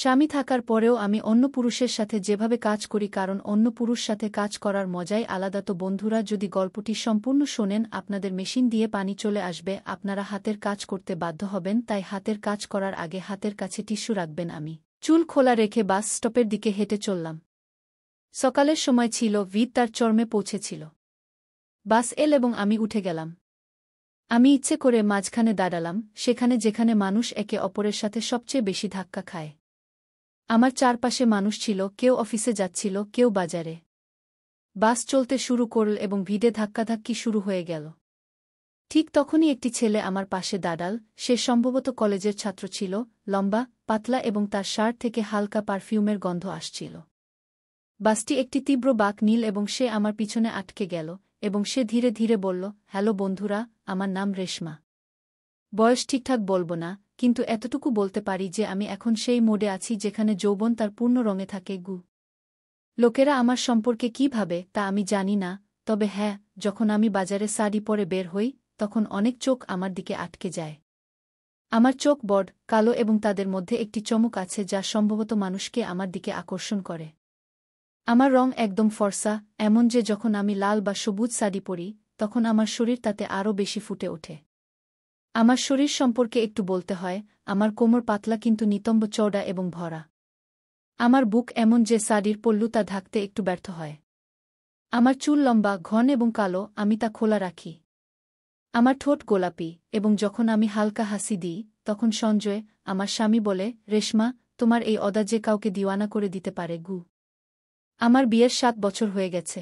স্বামী থাকার পরেও আমি অন্য পুরুষের সাথে যেভাবে কাজ করি কারণ অন্য পুরুষ সাথে কাজ করার মজাই আলাদা। তো বন্ধুরা, যদি গল্পটি সম্পূর্ণ শোনেন আপনাদের মেশিন দিয়ে পানি চলে আসবে, আপনারা হাতের কাজ করতে বাধ্য হবেন। তাই হাতের কাজ করার আগে হাতের কাছে টিস্যু রাখবেন। আমি চুল খোলা রেখে বাস স্টপের দিকে হেঁটে চললাম। সকালের সময় ছিল, ভিড় তার চরমে পৌঁছেছিল। বাস এল এবং আমি উঠে গেলাম। আমি ইচ্ছে করে মাঝখানে দাঁড়ালাম, সেখানে যেখানে মানুষ একে অপরের সাথে সবচেয়ে বেশি ধাক্কা খায়। আমার চারপাশে মানুষ ছিল, কেউ অফিসে যাচ্ছিল, কেউ বাজারে। বাস চলতে শুরু করল এবং ভিড়ে ধাক্কাধাক্কি শুরু হয়ে গেল। ঠিক তখনই একটি ছেলে আমার পাশে দাঁড়াল। সে সম্ভবত কলেজের ছাত্র ছিল, লম্বা, পাতলা এবং তার শার্ট থেকে হালকা পারফিউমের গন্ধ আসছিল। বাসটি একটি তীব্র বাঁক নীল এবং সে আমার পিছনে আটকে গেল এবং সে ধীরে ধীরে বলল, হ্যালো বন্ধুরা, আমার নাম রেশমা। বয়স ঠিকঠাক বলব না, কিন্তু এতটুকু বলতে পারি যে আমি এখন সেই মোডে আছি যেখানে যৌবন তার পূর্ণ রঙে থাকে। লোকেরা আমার সম্পর্কে কী ভাবে তা আমি জানি না, তবে হ্যাঁ, যখন আমি বাজারে শাড়ি পরে বের হই তখন অনেক চোখ আমার দিকে আটকে যায়। আমার চোখ বড়, কালো এবং তাদের মধ্যে একটি চমক আছে যা সম্ভবত মানুষকে আমার দিকে আকর্ষণ করে। আমার রং একদম ফর্সা, এমন যে যখন আমি লাল বা সবুজ শাড়ি পরি তখন আমার শরীর তাতে আরও বেশি ফুটে ওঠে। আমার শরীর সম্পর্কে একটু বলতে হয়, আমার কোমর পাতলা কিন্তু নিতম্ব চওড়া এবং ভরা। আমার বুক এমন যে শাড়ির পল্লু তা ঢাকতে একটু ব্যর্থ হয়। আমার চুল লম্বা, ঘন এবং কালো, আমি তা খোলা রাখি। আমার ঠোঁট গোলাপি, এবং যখন আমি হালকা হাসি দিই তখন সঞ্জয়, আমার স্বামী বলে, রেশমা, তোমার এই অদা যে কাউকে দিওয়ানা করে দিতে পারে। আমার বিয়ের 7 বছর হয়ে গেছে।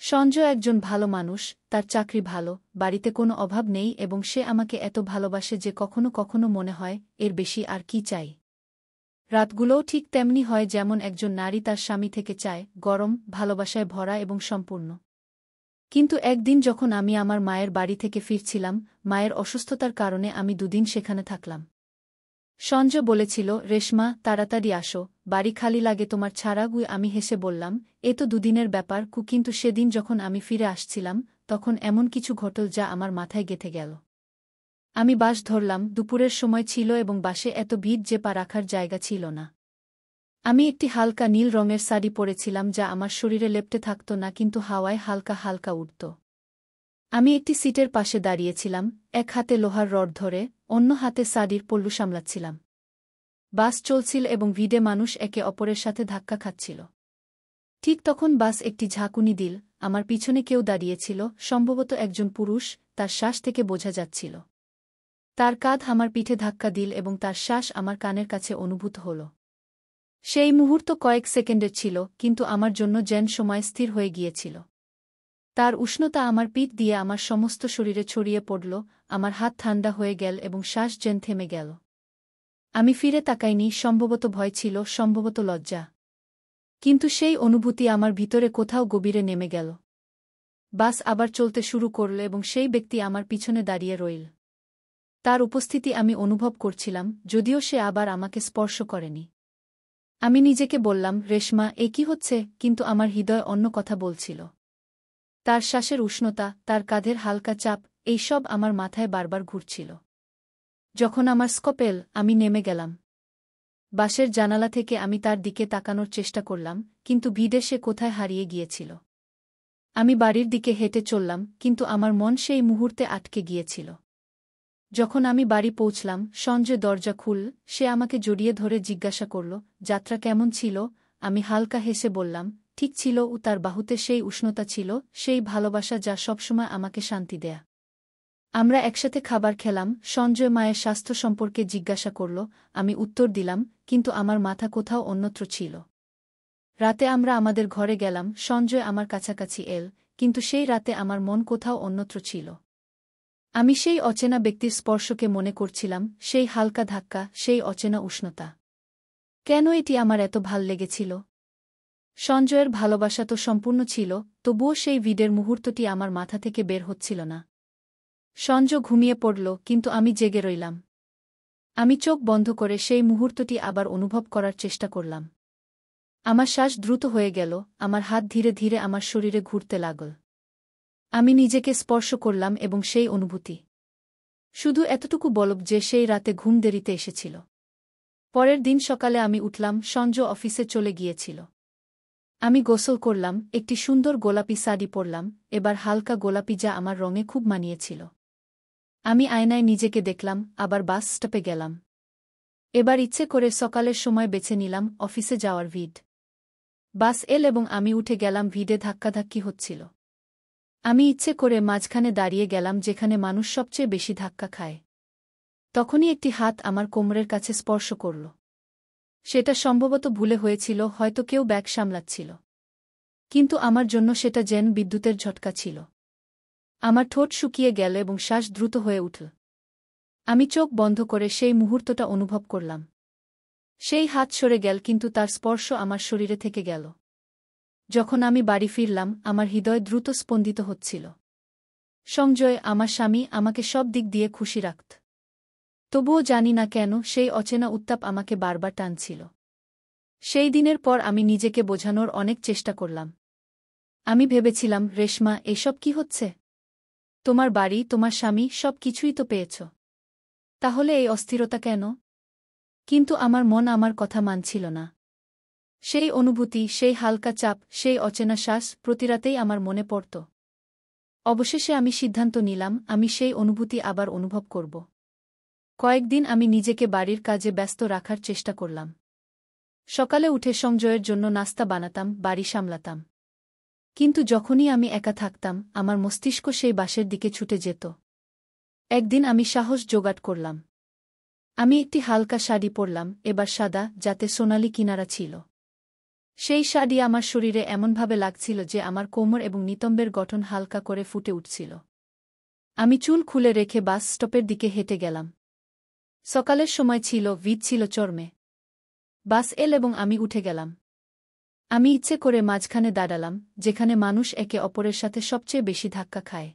সঞ্জয় একজন ভালো মানুষ, তার চাকরি ভালো, বাড়িতে কোনো অভাব নেই এবং সে আমাকে এত ভালোবাসে যে কখনো কখনো মনে হয় এর বেশি আর কি চাই। রাতগুলোও ঠিক তেমনি হয় যেমন একজন নারী তার স্বামী থেকে চায়, গরম, ভালোবাসায় ভরা এবং সম্পূর্ণ। কিন্তু একদিন যখন আমি আমার মায়ের বাড়ি থেকে ফিরছিলাম, মায়ের অসুস্থতার কারণে আমি 2 দিন সেখানে থাকলাম। সঞ্জয় বলেছিল, রেশমা, তাড়াতাড়ি আসো, বাড়ি খালি লাগে তোমার ছাড়া। আমি হেসে বললাম, এ তো 2 দিনের ব্যাপার। কিন্তু সেদিন যখন আমি ফিরে আসছিলাম তখন এমন কিছু ঘটল যা আমার মাথায় গেঁথে গেল। আমি বাস ধরলাম, দুপুরের সময় ছিল এবং বাসে এত ভিড় যে পা রাখার জায়গা ছিল না। আমি একটি হালকা নীল রঙের শাড়ি পরেছিলাম যা আমার শরীরে লেপ্টে থাকত না কিন্তু হাওয়ায় হালকা হালকা উড়ত। আমি একটি সিটের পাশে দাঁড়িয়েছিলাম, এক হাতে লোহার রড ধরে, অন্য হাতে শাড়ির পল্লু সামলাচ্ছিলাম। বাস চলছিল এবং ভিড়ে মানুষ একে অপরের সাথে ধাক্কা খাচ্ছিল। ঠিক তখন বাস একটি ঝাঁকুনি দিল। আমার পিছনে কেউ দাঁড়িয়েছিল, সম্ভবত একজন পুরুষ, তার শ্বাস থেকে বোঝা যাচ্ছিল। তার কাঁধ আমার পিঠে ধাক্কা দিল এবং তার শ্বাস আমার কানের কাছে অনুভূত হল। সেই মুহূর্ত কয়েক সেকেন্ডের ছিল, কিন্তু আমার জন্য যেন সময় স্থির হয়ে গিয়েছিল। তার উষ্ণতা আমার পিঠ দিয়ে আমার সমস্ত শরীরে ছড়িয়ে পড়ল, আমার হাত ঠান্ডা হয়ে গেল এবং শ্বাস যেন থেমে গেল। আমি ফিরে তাকাইনি, সম্ভবত ভয় ছিল, সম্ভবত লজ্জা। কিন্তু সেই অনুভূতি আমার ভিতরে কোথাও গভীরে নেমে গেল। বাস আবার চলতে শুরু করল এবং সেই ব্যক্তি আমার পিছনে দাঁড়িয়ে রইল। তার উপস্থিতি আমি অনুভব করছিলাম, যদিও সে আবার আমাকে স্পর্শ করেনি। আমি নিজেকে বললাম, রেশমা, এ কি হচ্ছে? কিন্তু আমার হৃদয় অন্য কথা বলছিল। তার শ্বাসের উষ্ণতা, তার কাঁধের হালকা চাপ, এই সব আমার মাথায় বারবার ঘুরছিল। যখন আমার স্কপেল, আমি নেমে গেলাম। বাসের জানালা থেকে আমি তার দিকে তাকানোর চেষ্টা করলাম, কিন্তু ভিড়ে সে কোথায় হারিয়ে গিয়েছিল। আমি বাড়ির দিকে হেঁটে চললাম, কিন্তু আমার মন সেই মুহূর্তে আটকে গিয়েছিল। যখন আমি বাড়ি পৌঁছলাম, সঞ্জয় দরজা খুলল। সে আমাকে জড়িয়ে ধরে জিজ্ঞাসা করল, যাত্রা কেমন ছিল? আমি হালকা হেসে বললাম, ঠিক ছিল। তার বাহুতে সেই উষ্ণতা ছিল, সেই ভালোবাসা যা সবসময় আমাকে শান্তি দেয়া। আমরা একসাথে খাবার খেলাম। সঞ্জয় মায়ের স্বাস্থ্য সম্পর্কে জিজ্ঞাসা করল, আমি উত্তর দিলাম, কিন্তু আমার মাথা কোথাও অন্যত্র ছিল। রাতে আমরা আমাদের ঘরে গেলাম, সঞ্জয় আমার কাছাকাছি এল, কিন্তু সেই রাতে আমার মন কোথাও অন্যত্র ছিল। আমি সেই অচেনা ব্যক্তির স্পর্শকে মনে করছিলাম, সেই হালকা ধাক্কা, সেই অচেনা উষ্ণতা। কেন এটি আমার এত ভাল লেগেছিল? সঞ্জয়ের ভালোবাসা তো সম্পূর্ণ ছিল, তবুও সেই ভিড়ের মুহূর্তটি আমার মাথা থেকে বের হচ্ছিল না। সঞ্জয় ঘুমিয়ে পড়ল, কিন্তু আমি জেগে রইলাম। আমি চোখ বন্ধ করে সেই মুহূর্তটি আবার অনুভব করার চেষ্টা করলাম। আমার শ্বাস দ্রুত হয়ে গেল, আমার হাত ধীরে ধীরে আমার শরীরে ঘুরতে লাগল। আমি নিজেকে স্পর্শ করলাম এবং সেই অনুভূতি। শুধু এতটুকু বলব যে সেই রাতে ঘুম দেরিতে এসেছিল। পরের দিন সকালে আমি উঠলাম, সঞ্জয় অফিসে চলে গিয়েছিল। আমি গোসল করলাম, একটি সুন্দর গোলাপি শাড়ি পরলাম, এবার হালকা গোলাপি যা আমার রঙে খুব মানিয়েছিল। আমি আয়নায় নিজেকে দেখলাম, আবার বাস স্টপে গেলাম। এবার ইচ্ছে করে সকালের সময় বেছে নিলাম অফিসে যাওয়ার ভিড়। বাস এল এবং আমি উঠে গেলাম, ভিড়ে ধাক্কাধাক্কি হচ্ছিল। আমি ইচ্ছে করে মাঝখানে দাঁড়িয়ে গেলাম যেখানে মানুষ সবচেয়ে বেশি ধাক্কা খায়। তখনই একটি হাত আমার কোমরের কাছে স্পর্শ করল। সেটা সম্ভবত ভুলে হয়েছিল, হয়তো কেউ ব্যাগ সামলাচ্ছিল। কিন্তু আমার জন্য সেটা যেন বিদ্যুতের ঝটকা ছিল। আমার ঠোঁট শুকিয়ে গেল এবং শ্বাস দ্রুত হয়ে উঠল। আমি চোখ বন্ধ করে সেই মুহূর্তটা অনুভব করলাম। সেই হাত সরে গেল, কিন্তু তার স্পর্শ আমার শরীরে থেকে গেল। যখন আমি বাড়ি ফিরলাম, আমার হৃদয় দ্রুত স্পন্দিত হচ্ছিল। সঞ্জয়, আমার স্বামী, আমাকে সব দিক দিয়ে খুশি রাখত। তবুও জানি না কেন সেই অচেনা উত্তাপ আমাকে বারবার টানছিল। সেই দিনের পর আমি নিজেকে বোঝানোর অনেক চেষ্টা করলাম। আমি ভেবেছিলাম, রেশমা, এসব কি হচ্ছে? তোমার বাড়ি, তোমার স্বামী, সব কিছুই তো পেয়েছ। তাহলে এই অস্থিরতা কেন? কিন্তু আমার মন আমার কথা মানছিল না। সেই অনুভূতি, সেই হালকা চাপ, সেই অচেনা শ্বাস প্রতি রাতেই আমার মনে পড়ত। অবশেষে আমি সিদ্ধান্ত নিলাম, আমি সেই অনুভূতি আবার অনুভব করব। কয়েকদিন আমি নিজেকে বাড়ির কাজে ব্যস্ত রাখার চেষ্টা করলাম। সকালে উঠে সঞ্জয়ের জন্য নাস্তা বানাতাম, বাড়ি সামলাতাম। কিন্তু যখনই আমি একা থাকতাম, আমার মস্তিষ্ক সেই বাসের দিকে ছুটে যেত। একদিন আমি সাহস জোগাড় করলাম। আমি একটি হালকা শাড়ি পরলাম, এবার সাদা, যাতে সোনালি কিনারা ছিল। সেই শাড়ি আমার শরীরে এমনভাবে লাগছিল যে আমার কোমর এবং নিতম্বের গঠন হালকা করে ফুটে উঠছিল। আমি চুল খুলে রেখে বাস স্টপের দিকে হেঁটে গেলাম। সকালের সময় ছিল, ভিড় ছিল চরমে। বাস এল এবং আমি উঠে গেলাম। আমি ইচ্ছে করে মাঝখানে দাঁড়ালাম, যেখানে মানুষ একে অপরের সাথে সবচেয়ে বেশি ধাক্কা খায়।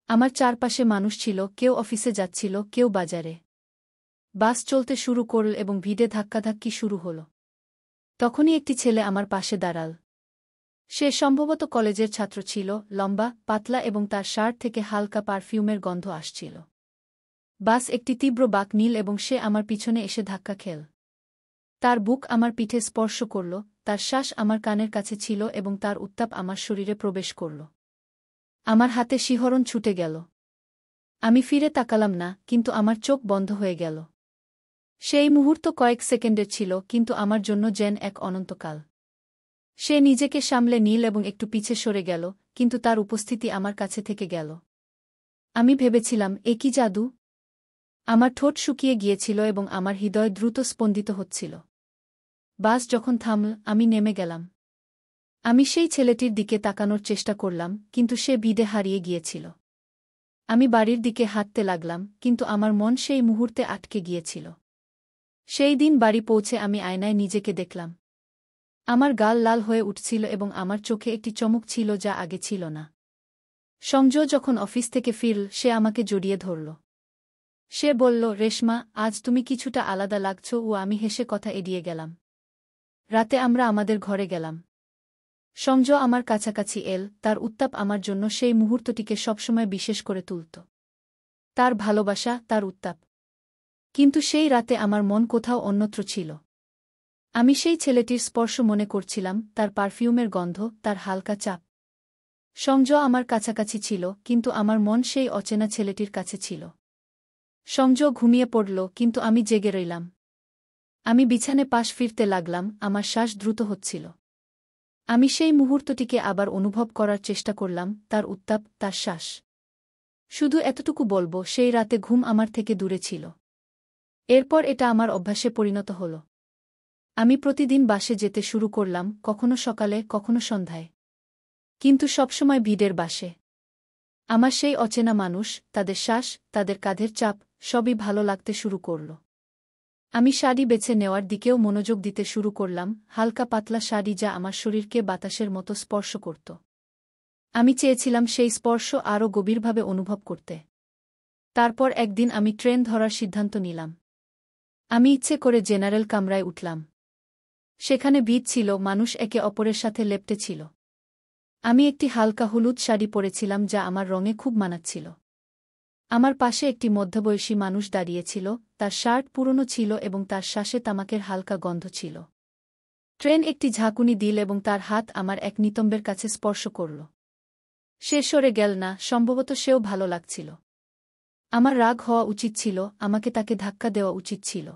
আমার চারপাশে মানুষ ছিল, কেউ অফিসে যাচ্ছিল, কেউ বাজারে। বাস চলতে শুরু করল এবং ভিড়ে ধাক্কাধাক্কি শুরু হল। তখনই একটি ছেলে আমার পাশে দাঁড়াল। সে সম্ভবত কলেজের ছাত্র ছিল, লম্বা, পাতলা এবং তার শার্ট থেকে হালকা পারফিউমের গন্ধ আসছিল। বাস একটি তীব্র বাঁক নিল এবং সে আমার পিছনে এসে ধাক্কা খেল। তার বুক আমার পিঠে স্পর্শ করল, তার শ্বাস আমার কানের কাছে ছিল এবং তার উত্তাপ আমার শরীরে প্রবেশ করল। আমার হাতে শিহরণ ছুটে গেল। আমি ফিরে তাকালাম না, কিন্তু আমার চোখ বন্ধ হয়ে গেল। সেই মুহূর্ত কয়েক সেকেন্ডের ছিল, কিন্তু আমার জন্য যেন এক অনন্তকাল। সে নিজেকে সামলে নিল এবং একটু পিছে সরে গেল, কিন্তু তার উপস্থিতি আমার কাছে থেকে গেল। আমি ভেবেছিলাম, এ কি জাদু! আমার ঠোঁট শুকিয়ে গিয়েছিল এবং আমার হৃদয় দ্রুত স্পন্দিত হচ্ছিল। বাস যখন থামল, আমি নেমে গেলাম। আমি সেই ছেলেটির দিকে তাকানোর চেষ্টা করলাম, কিন্তু সে ভিড়ে হারিয়ে গিয়েছিল। আমি বাড়ির দিকে হাঁটতে লাগলাম, কিন্তু আমার মন সেই মুহূর্তে আটকে গিয়েছিল। সেই দিন বাড়ি পৌঁছে আমি আয়নায় নিজেকে দেখলাম। আমার গাল লাল হয়ে উঠছিল এবং আমার চোখে একটি চমক ছিল যা আগে ছিল না। সঞ্জয় যখন অফিস থেকে ফিরল, সে আমাকে জড়িয়ে ধরল। সে বলল, রেশমা, আজ তুমি কিছুটা আলাদা লাগছ। ও আমি হেসে কথা এড়িয়ে গেলাম। রাতে আমরা আমাদের ঘরে গেলাম। সঞ্জয় আমার কাছাকাছি এল, তার উত্তাপ আমার জন্য সেই মুহূর্তটিকে সবসময় বিশেষ করে তুলত। তার ভালোবাসা, তার উত্তাপ। কিন্তু সেই রাতে আমার মন কোথাও অন্যত্র ছিল। আমি সেই ছেলেটির স্পর্শ মনে করছিলাম, তার পারফিউমের গন্ধ, তার হালকা চাপ। সঞ্জয় আমার কাছাকাছি ছিল, কিন্তু আমার মন সেই অচেনা ছেলেটির কাছে ছিল। সঞ্জয় ঘুমিয়ে পড়ল, কিন্তু আমি জেগে রইলাম। আমি বিছানে পাশ ফিরতে লাগলাম, আমার শ্বাস দ্রুত হচ্ছিল। আমি সেই মুহূর্তটিকে আবার অনুভব করার চেষ্টা করলাম, তার উত্তাপ, তার শ্বাস। শুধু এতটুকু বলবো, সেই রাতে ঘুম আমার থেকে দূরে ছিল। এরপর এটা আমার অভ্যাসে পরিণত হল। আমি প্রতিদিন বাসে যেতে শুরু করলাম, কখনো সকালে, কখনো সন্ধ্যায়। কিন্তু সবসময় ভিড়ের বাসে। আমার সেই অচেনা মানুষ, তাদের শ্বাস, তাদের কাঁধের চাপ, সবই ভালো লাগতে শুরু করল। আমি শাড়ি বেছে নেওয়ার দিকেও মনোযোগ দিতে শুরু করলাম, হালকা পাতলা শাড়ি যা আমার শরীরকে বাতাসের মতো স্পর্শ করত। আমি চেয়েছিলাম সেই স্পর্শ আরও গভীরভাবে অনুভব করতে। তারপর একদিন আমি ট্রেন ধরার সিদ্ধান্ত নিলাম। আমি ইচ্ছে করে জেনারেল কামরায় উঠলাম। সেখানে ভিড় ছিল, মানুষ একে অপরের সাথে লেপ্টে ছিল। আমি একটি হালকা হলুদ শাড়ি পরেছিলাম যা আমার রঙে খুব মানাচ্ছিল। আমার পাশে একটি মধ্যবয়সী মানুষ দাঁড়িয়েছিল, তার শার্ট পুরনো ছিল এবং তার শ্বাসে তামাকের হালকা গন্ধ ছিল। ট্রেন একটি ঝাঁকুনি দিল এবং তার হাত আমার এক নিতম্বের কাছে স্পর্শ করল। সে সরে গেল না, সম্ভবত সেও ভালো লাগছিল। আমার রাগ হওয়া উচিত ছিল, আমাকে তাকে ধাক্কা দেওয়া উচিত ছিল।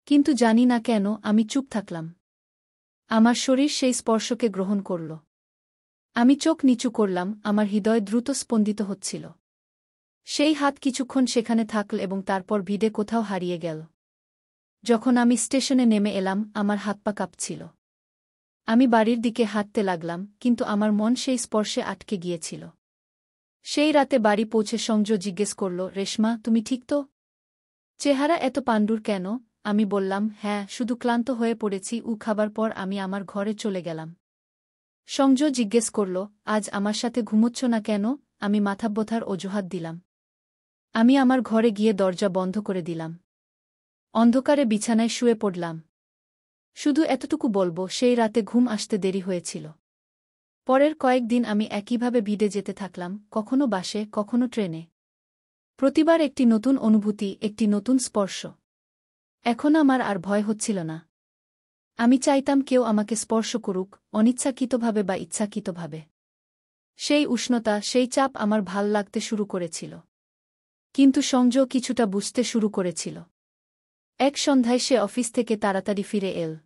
কিন্তু জানি না কেন আমি চুপ থাকলাম। আমার শরীর সেই স্পর্শকে গ্রহণ করল। আমি চোখ নিচু করলাম, আমার হৃদয় দ্রুত স্পন্দিত হচ্ছিল। সেই হাত কিছুক্ষণ সেখানে থাকল এবং তারপর ভিড়ে কোথাও হারিয়ে গেল। যখন আমি স্টেশনে নেমে এলাম, আমার হাত পা কাঁপছিল। আমি বাড়ির দিকে হাঁটতে লাগলাম, কিন্তু আমার মন সেই স্পর্শে আটকে গিয়েছিল। সেই রাতে বাড়ি পৌঁছে সংজয় জিজ্ঞেস করল, রেশমা, তুমি ঠিক তো? চেহারা এত পাণ্ডুর কেন? আমি বললাম, হ্যাঁ, শুধু ক্লান্ত হয়ে পড়েছি। খাবার পর আমি আমার ঘরে চলে গেলাম। সংজয় জিজ্ঞেস করল, আজ আমার সাথে ঘুমোচ্ছ না কেন? আমি মাথাব্যথার অজুহাত দিলাম। আমি আমার ঘরে গিয়ে দরজা বন্ধ করে দিলাম। অন্ধকারে বিছানায় শুয়ে পড়লাম। শুধু এতটুকু বলবো, সেই রাতে ঘুম আসতে দেরি হয়েছিল। পরের কয়েকদিন আমি একইভাবে ভিড়ে যেতে থাকলাম, কখনো বাসে, কখনো ট্রেনে। প্রতিবার একটি নতুন অনুভূতি, একটি নতুন স্পর্শ। এখন আমার আর ভয় হচ্ছিল না। আমি চাইতাম কেউ আমাকে স্পর্শ করুক, অনিচ্ছাকৃতভাবে বা ইচ্ছাকৃতভাবে। সেই উষ্ণতা, সেই চাপ আমার ভাল লাগতে শুরু করেছিল। কিন্তু সংজয় কিছুটা বুঝতে শুরু করেছিল। এক সন্ধ্যায় সে অফিস থেকে তাড়াতাড়ি ফিরে এল।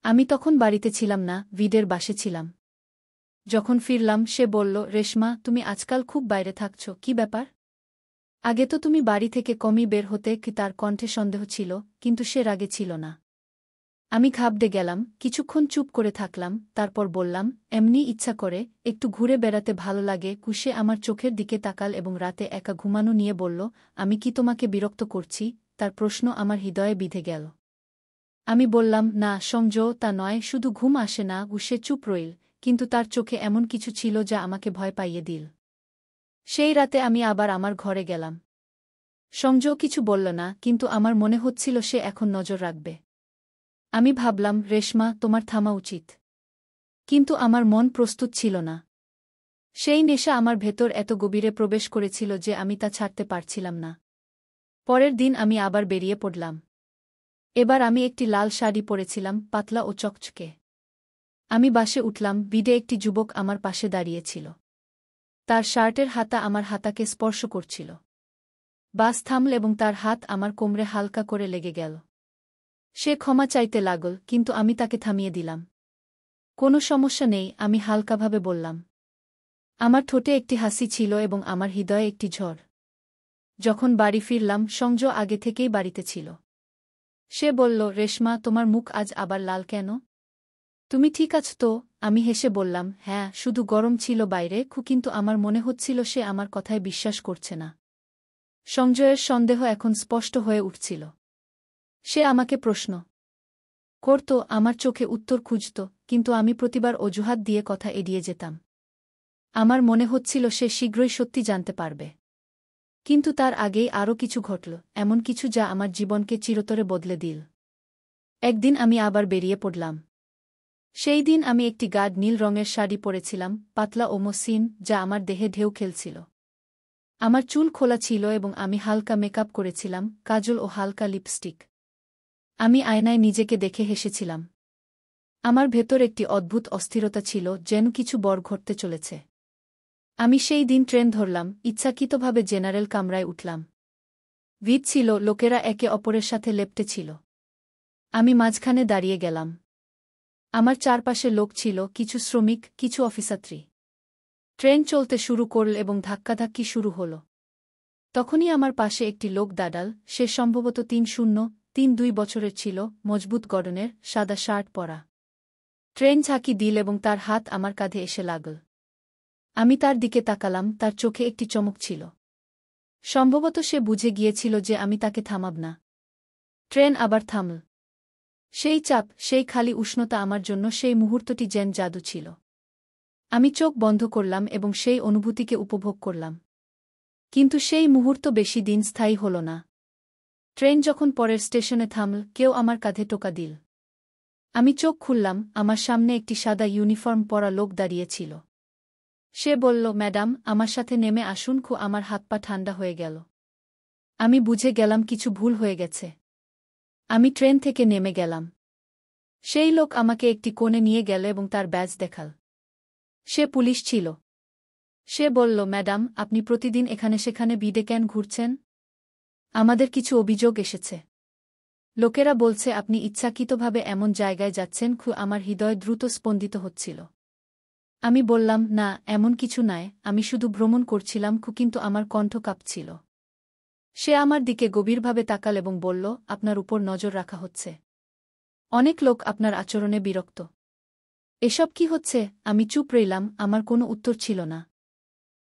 আমি তখন বাড়িতে ছিলাম না, ভিডের বাসে ছিলাম। যখন ফিরলাম সে বলল, রেশমা, তুমি আজকাল খুব বাইরে থাকছ, কি ব্যাপার? আগে তো তুমি বাড়ি থেকে কমই বের হতে। তার কণ্ঠে সন্দেহ ছিল, কিন্তু সে রাগে ছিল না। আমি ঘাবড়ে গেলাম, কিছুক্ষণ চুপ করে থাকলাম, তারপর বললাম, এমনি ইচ্ছা করে, একটু ঘুরে বেড়াতে ভালো লাগে। সে আমার চোখের দিকে তাকাল এবং রাতে একা ঘুমানো নিয়ে বলল, আমি কি তোমাকে বিরক্ত করছি? তার প্রশ্ন আমার হৃদয়ে বিঁধে গেল। আমি বললাম, না সংজয়, তা নয়, শুধু ঘুম আসে না। সে চুপ রইল, কিন্তু তার চোখে এমন কিছু ছিল যা আমাকে ভয় পাইয়ে দিল। সেই রাতে আমি আবার আমার ঘরে গেলাম। সংজয় কিছু বলল না, কিন্তু আমার মনে হচ্ছিল সে এখন নজর রাখবে। আমি ভাবলাম, রেশমা, তোমার থামা উচিত। কিন্তু আমার মন প্রস্তুত ছিল না। সেই নেশা আমার ভেতর এত গভীরে প্রবেশ করেছিল যে আমি তা ছাড়তে পারছিলাম না। পরের দিন আমি আবার বেরিয়ে পড়লাম। এবার আমি একটি লাল শাড়ি পরেছিলাম, পাতলা ও চকচকে। আমি বাসে উঠলাম, ভিড়ে একটি যুবক আমার পাশে দাঁড়িয়েছিল। তার শার্টের হাতা আমার হাতাকে স্পর্শ করছিল। বাস থামল এবং তার হাত আমার কোমরে হালকা করে লেগে গেল। সে ক্ষমা চাইতে লাগল, কিন্তু আমি তাকে থামিয়ে দিলাম। কোনো সমস্যা নেই, আমি হালকাভাবে বললাম। আমার ঠোঁটে একটি হাসি ছিল এবং আমার হৃদয়ে একটি ঝড়। যখন বাড়ি ফিরলাম, সংজয় আগে থেকেই বাড়িতে ছিল। সে বলল, রেশমা, তোমার মুখ আজ আবার লাল কেন? তুমি ঠিক আছো তো? আমি হেসে বললাম, হ্যাঁ, শুধু গরম ছিল বাইরে, কিন্তু আমার মনে হচ্ছিল সে আমার কথায় বিশ্বাস করছে না। সংজয়ের সন্দেহ এখন স্পষ্ট হয়ে উঠছিল। সে আমাকে প্রশ্ন করত, আমার চোখে উত্তর খুঁজত, কিন্তু আমি প্রতিবার অজুহাত দিয়ে কথা এড়িয়ে যেতাম। আমার মনে হচ্ছিল সে শীঘ্রই সত্যি জানতে পারবে। কিন্তু তার আগেই আরও কিছু ঘটল, এমন কিছু যা আমার জীবনকে চিরতরে বদলে দিল। একদিন আমি আবার বেরিয়ে পড়লাম। সেই দিন আমি একটি গাঢ় নীল রঙের শাড়ি পরেছিলাম, পাতলা ও মসৃণ, যা আমার দেহে ঢেউ খেলছিল। আমার চুল খোলা ছিল এবং আমি হালকা মেকআপ করেছিলাম, কাজল ও হালকা লিপস্টিক। আমি আয়নায় নিজেকে দেখে হেসেছিলাম। আমার ভেতর একটি অদ্ভুত অস্থিরতা ছিল, যেন কিছু বড় ঘটতে চলেছে। আমি সেই দিন ট্রেন ধরলাম, ইচ্ছাকৃতভাবে জেনারেল কামরায় উঠলাম। ভিড় ছিল, লোকেরা একে অপরের সাথে লেপ্টে ছিল। আমি মাঝখানে দাঁড়িয়ে গেলাম। আমার চারপাশে লোক ছিল, কিছু শ্রমিক, কিছু অফিসযাত্রী। ট্রেন চলতে শুরু করল এবং ধাক্কাধাক্কি শুরু হল। তখনই আমার পাশে একটি লোক দাঁড়াল। সে সম্ভবত ৩-০-৩-২ বছরের ছিল, মজবুত গড়নের, সাদা শার্ট পরা। ট্রেন ঝাঁকি দিল এবং তার হাত আমার কাঁধে এসে লাগল। আমি তার দিকে তাকালাম, তার চোখে একটি চমক ছিল। সম্ভবত সে বুঝে গিয়েছিল যে আমি তাকে থামাব না। ট্রেন আবার থামল। সেই চাপ, সেই খালি উষ্ণতা আমার জন্য সেই মুহূর্তটি যেন জাদু ছিল। আমি চোখ বন্ধ করলাম এবং সেই অনুভূতিকে উপভোগ করলাম। কিন্তু সেই মুহূর্ত বেশি দিন স্থায়ী হল না। ট্রেন যখন পরের স্টেশনে থামল, কেউ আমার কাঁধে টোকা দিল। আমি চোখ খুললাম, আমার সামনে একটি সাদা ইউনিফর্ম পরা লোক দাঁড়িয়েছিল। সে বলল, ম্যাডাম, আমার সাথে নেমে আসুন। আমার হাত পা ঠান্ডা হয়ে গেল। আমি বুঝে গেলাম কিছু ভুল হয়ে গেছে। আমি ট্রেন থেকে নেমে গেলাম। সেই লোক আমাকে একটি কোণে নিয়ে গেল এবং তার ব্যাজ দেখাল। সে পুলিশ ছিল। সে বলল, ম্যাডাম, আপনি প্রতিদিন এখানে সেখানে বিডে কেন ঘুরছেন? আমাদের কিছু অভিযোগ এসেছে। লোকেরা বলছে আপনি ইচ্ছাকৃতভাবে এমন জায়গায় যাচ্ছেন। আমার হৃদয় দ্রুত স্পন্দিত হচ্ছিল। আমি বললাম, না, এমন কিছু নয়, আমি শুধু ভ্রমণ করছিলাম। কিন্তু আমার কণ্ঠ কাঁপছিল। সে আমার দিকে গভীরভাবে তাকাল এবং বলল, আপনার উপর নজর রাখা হচ্ছে। অনেক লোক আপনার আচরণে বিরক্ত। এসব কি হচ্ছে? আমি চুপ রইলাম, আমার কোনো উত্তর ছিল না।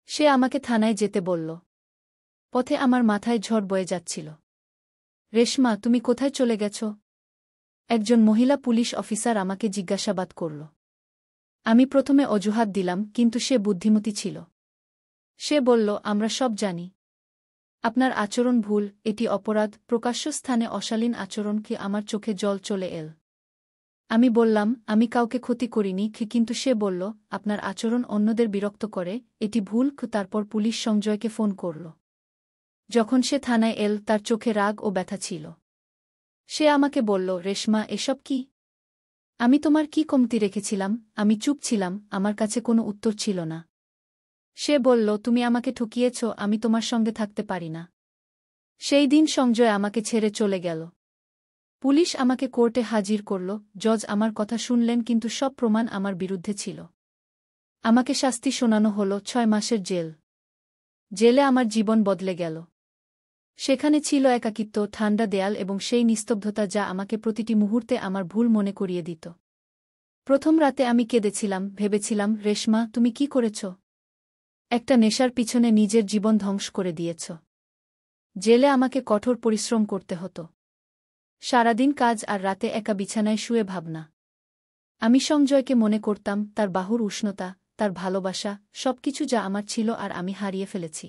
সে আমাকে থানায় যেতে বলল। পথে আমার মাথায় ঝড় বয়ে যাচ্ছিল। রেশমা, তুমি কোথায় চলে গেছ? একজন মহিলা পুলিশ অফিসার আমাকে জিজ্ঞাসাবাদ করল। আমি প্রথমে অজুহাত দিলাম, কিন্তু সে বুদ্ধিমতী ছিল। সে বলল, আমরা সব জানি। আপনার আচরণ ভুল, এটি অপরাধ। প্রকাশ্য স্থানে অশালীন আচরণ। কি আমার চোখে জল চলে এল। আমি বললাম, আমি কাউকে ক্ষতি করিনি। কিন্তু সে বলল, আপনার আচরণ অন্যদের বিরক্ত করে, এটি ভুল। তারপর পুলিশ সঞ্জয়কে ফোন করল। যখন সে থানায় এল, তার চোখে রাগ ও ব্যথা ছিল। সে আমাকে বলল, রেশমা, এসব কি? আমি তোমার কি কমতি রেখেছিলাম? আমি চুপ ছিলাম, আমার কাছে কোনো উত্তর ছিল না। সে বলল, তুমি আমাকে ঠকিয়েছ, আমি তোমার সঙ্গে থাকতে পারি না। সেই দিন সঞ্জয় আমাকে ছেড়ে চলে গেল। পুলিশ আমাকে কোর্টে হাজির করল। জজ আমার কথা শুনলেন, কিন্তু সব প্রমাণ আমার বিরুদ্ধে ছিল। আমাকে শাস্তি শোনানো হল 6 মাসের জেল। জেলে আমার জীবন বদলে গেল। সেখানে ছিল একাকিত্ব, ঠান্ডা দেয়াল এবং সেই নিস্তব্ধতা যা আমাকে প্রতিটি মুহূর্তে আমার ভুল মনে করিয়ে দিত। প্রথম রাতে আমি কেঁদেছিলাম, ভেবেছিলাম, রেশমা, তুমি কি করেছ? একটা নেশার পিছনে নিজের জীবন ধ্বংস করে দিয়েছ। জেলে আমাকে কঠোর পরিশ্রম করতে হতো। সারাদিন কাজ আর রাতে একা বিছানায় শুয়ে ভাবনা। আমি সঞ্জয়কে মনে করতাম, তার বাহুর উষ্ণতা, তার ভালোবাসা, সবকিছু যা আমার ছিল আর আমি হারিয়ে ফেলেছি।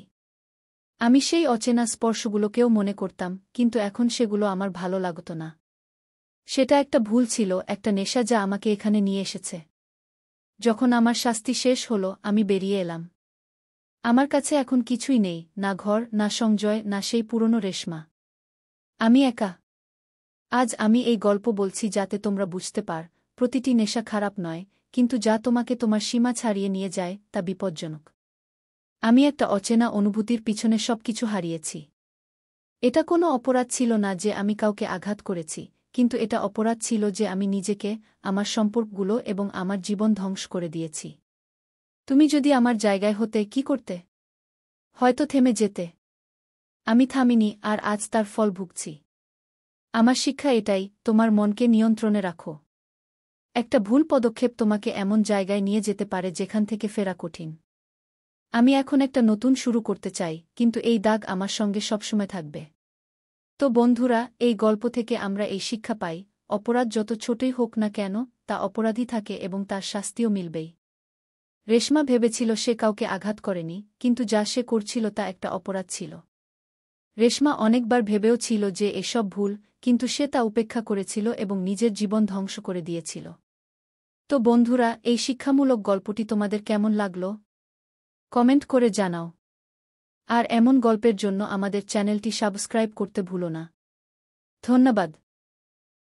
আমি সেই অচেনা স্পর্শগুলোকেও মনে করতাম, কিন্তু এখন সেগুলো আমার ভালো লাগত না। সেটা একটা ভুল ছিল, একটা নেশা যা আমাকে এখানে নিয়ে এসেছে। যখন আমার শাস্তি শেষ হল, আমি বেরিয়ে এলাম। আমার কাছে এখন কিছুই নেই, না ঘর, না সঞ্জয়, না সেই পুরনো রেশমা। আমি একা। আজ আমি এই গল্প বলছি যাতে তোমরা বুঝতে পার, প্রতিটি নেশা খারাপ নয়, কিন্তু যা তোমাকে তোমার সীমা ছাড়িয়ে নিয়ে যায়, তা বিপজ্জনক। আমি একটা অচেনা অনুভূতির পিছনে সবকিছু হারিয়েছি। এটা কোনো অপরাধ ছিল না যে আমি কাউকে আঘাত করেছি, কিন্তু এটা অপরাধ ছিল যে আমি নিজেকে, আমার সম্পর্কগুলো এবং আমার জীবন ধ্বংস করে দিয়েছি। তুমি যদি আমার জায়গায় হতে, কি করতে? হয়তো থেমে যেতে। আমি থামিনি, আর আজ তার ফল ভুগছি। আমার শিক্ষা এটাই, তোমার মনকে নিয়ন্ত্রণে রাখো। একটা ভুল পদক্ষেপ তোমাকে এমন জায়গায় নিয়ে যেতে পারে যেখান থেকে ফেরা কঠিন। আমি এখন একটা নতুন শুরু করতে চাই, কিন্তু এই দাগ আমার সঙ্গে সবসময় থাকবে। তো বন্ধুরা, এই গল্প থেকে আমরা এই শিক্ষা পাই, অপরাধ যত ছোটই হোক না কেন, তা অপরাধী থাকে এবং তার শাস্তিও মিলবেই। রেশমা ভেবেছিল সে কাউকে আঘাত করেনি, কিন্তু যা সে করছিল তা একটা অপরাধ ছিল। রেশমা অনেকবার ভেবেও ছিল যে এসব ভুল, কিন্তু সে তা উপেক্ষা করেছিল এবং নিজের জীবন ধ্বংস করে দিয়েছিল। তো বন্ধুরা, এই শিক্ষামূলক গল্পটি তোমাদের কেমন লাগল? কমেন্ট করে জানাও। আর এমন গল্পের জন্য আমাদের চ্যানেলটি সাবস্ক্রাইব করতে ভুলো না। ধন্যবাদ।